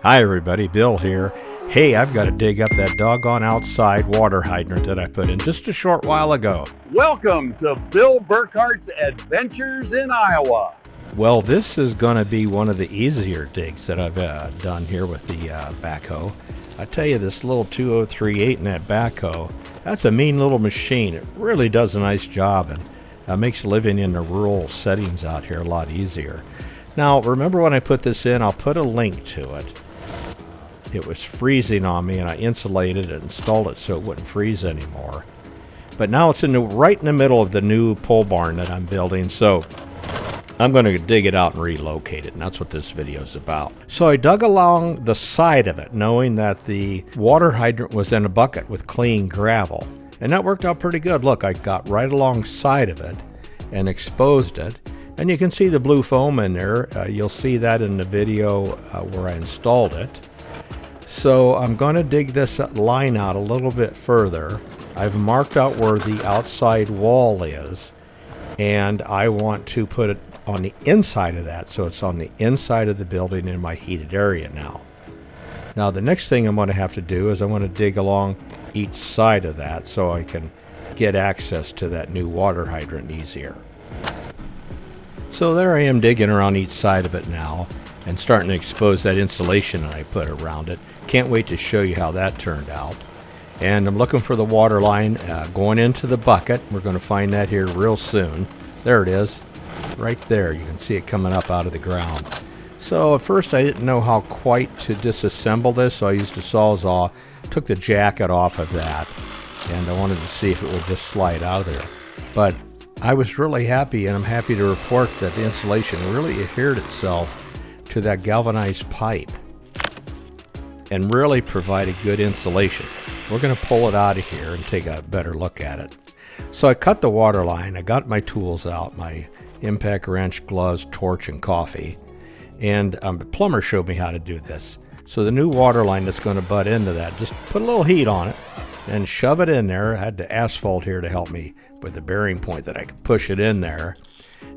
Hi everybody, Bill here. Hey, I've got to dig up that doggone outside water hydrant that I put in just a short while ago. Welcome to Bill Burkhart's Adventures in Iowa. Well, this is going to be one of the easier digs that I've done here with the backhoe. I tell you, this little 2038 in that backhoe, that's a mean little machine. It really does a nice job and makes living in the rural settings out here a lot easier. Now, remember when I put this in, I'll put a link to it. It was freezing on me, and I insulated it, installed it so it wouldn't freeze anymore. But now it's right in the middle of the new pole barn that I'm building, so I'm going to dig it out and relocate it, and that's what this video is about. So I dug along the side of it, knowing that the water hydrant was in a bucket with clean gravel, and that worked out pretty good. Look, I got right alongside of it and exposed it, and you can see the blue foam in there. You'll see that in the video where I installed it. So I'm going to dig this line out a little bit further. I've marked out where the outside wall is, and I want to put it on the inside of that, so it's on the inside of the building in my heated area now. Now the next thing I'm going to have to do is I'm going to dig along each side of that so I can get access to that new water hydrant easier. So there I am digging around each side of it now and starting to expose that insulation that I put around it. Can't wait to show you how that turned out. And I'm looking for the water line going into the bucket. We're going to find that here real soon. There it is, right there. You can see it coming up out of the ground. So at first I didn't know how quite to disassemble this, so I used a Sawzall, took the jacket off of that, and I wanted to see if it would just slide out of there. But I was really happy, and I'm happy to report that the insulation really adhered itself to that galvanized pipe and really provided good insulation. We're going to pull it out of here and take a better look at it. So I cut the water line. I got my tools out, my impact wrench, gloves, torch, and coffee. And the plumber showed me how to do this. So the new water line that's going to butt into that, just put a little heat on it and shove it in there. I had the asphalt here to help me with the bearing point that I could push it in there.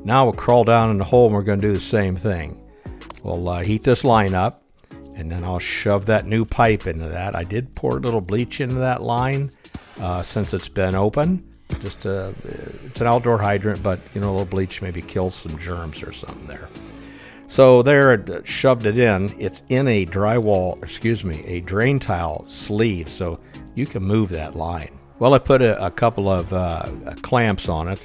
Now we'll crawl down in the hole and we're going to do the same thing. We'll heat this line up, and then I'll shove that new pipe into that. I did pour a little bleach into that line since it's been open. Just it's an outdoor hydrant, but you know, a little bleach maybe kills some germs or something there. So there, it shoved it in. It's in a a drain tile sleeve, so you can move that line. Well, I put a couple of clamps on it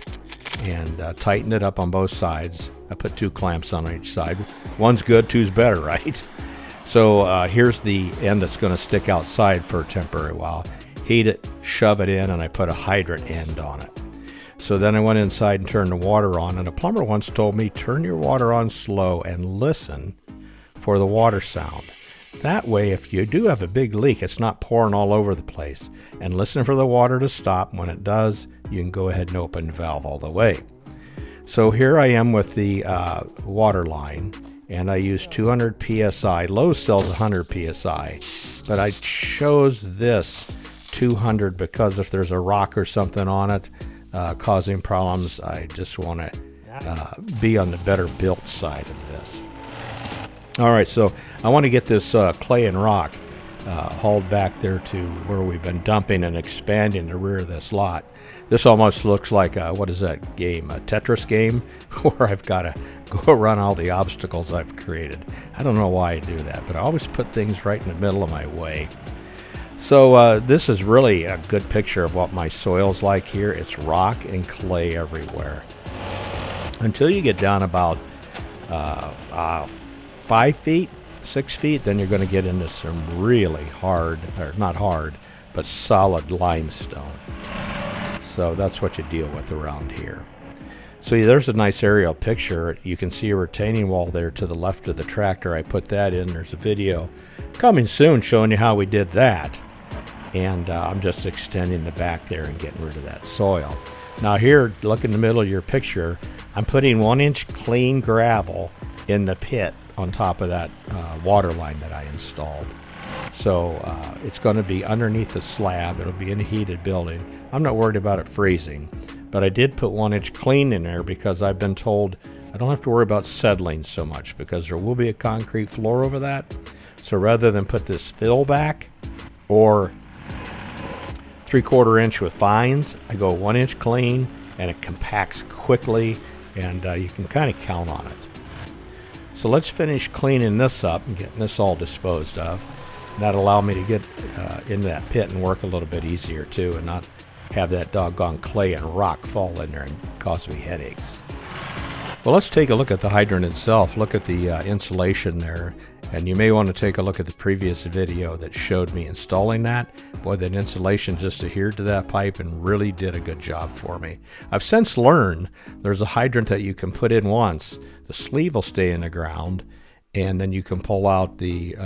and tightened it up on both sides. I put 2 clamps on each side. One's good, two's better, right? So here's the end that's going to stick outside for a temporary while. Heat it, shove it in, and I put a hydrant end on it. So then I went inside and turned the water on, and a plumber once told me, turn your water on slow and listen for the water sound. That way, if you do have a big leak, it's not pouring all over the place. And listen for the water to stop. When it does, you can go ahead and open the valve all the way. So here I am with the water line, and I use 200 psi. Lowe's sells 100 psi, but I chose this 200 because if there's a rock or something on it causing problems, I just want to be on the better built side of this. All right, so I want to get this clay and rock hauled back there to where we've been dumping and expanding the rear of this lot. This almost looks like what is that game, a Tetris game, where I've got to go around all the obstacles I've created. I don't know why I do that, but I always put things right in the middle of my way. So this is really a good picture of what my soil's like here. It's rock and clay everywhere. Until you get down about 5 feet, 6 feet, then you're going to get into some really hard, or not hard, but solid limestone. So that's what you deal with around here. So there's a nice aerial picture. You can see a retaining wall there to the left of the tractor. I put that in. There's a video coming soon showing you how we did that. And I'm just extending the back there and getting rid of that soil. Now here, look in the middle of your picture, I'm putting 1-inch clean gravel in the pit on top of that water line that I installed. So it's going to be underneath the slab. It'll be in a heated building. I'm not worried about it freezing, but I did put 1-inch clean in there because I've been told I don't have to worry about settling so much because there will be a concrete floor over that. So rather than put this fill back or 3/4 inch with fines, I go 1 inch clean, and it compacts quickly, and you can kind of count on it. So let's finish cleaning this up and getting this all disposed of. That'll allow me to get into that pit and work a little bit easier too, and not have that doggone clay and rock fall in there and cause me headaches. Well, let's take a look at the hydrant itself. Look at the insulation there, and you may want to take a look at the previous video that showed me installing that. Boy, that insulation just adhered to that pipe and really did a good job for me. I've since learned there's a hydrant that you can put in once. The sleeve will stay in the ground, and then you can pull out the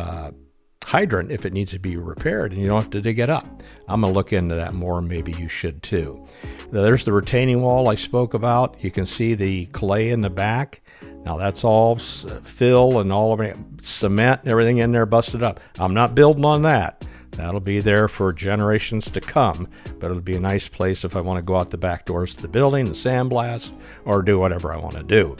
hydrant if it needs to be repaired, and you don't have to dig it up. I'm going to look into that more, and maybe you should too. There's the retaining wall I spoke about. You can see the clay in the back. Now that's all fill and all of it, cement and everything in there busted up. I'm not building on that. That'll be there for generations to come, but it'll be a nice place if I want to go out the back doors of the building, the sandblast, or do whatever I want to do.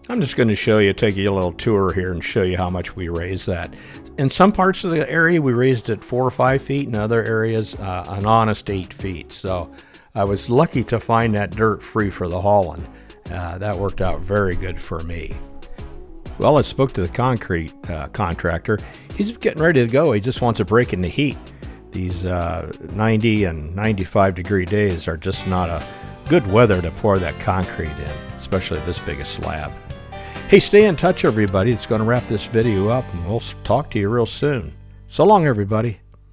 I'm just going to show you, take you a little tour here and show you how much we raised that. In some parts of the area, we raised it 4 or 5 feet. In other areas, an honest 8 feet. So I was lucky to find that dirt free for the hauling. That worked out very good for me. Well, I spoke to the concrete contractor. He's getting ready to go. He just wants a break in the heat. These 90 and 95 degree days are just not a good weather to pour that concrete in, especially this big a slab. Hey, stay in touch, everybody. It's going to wrap this video up, and we'll talk to you real soon. So long, everybody.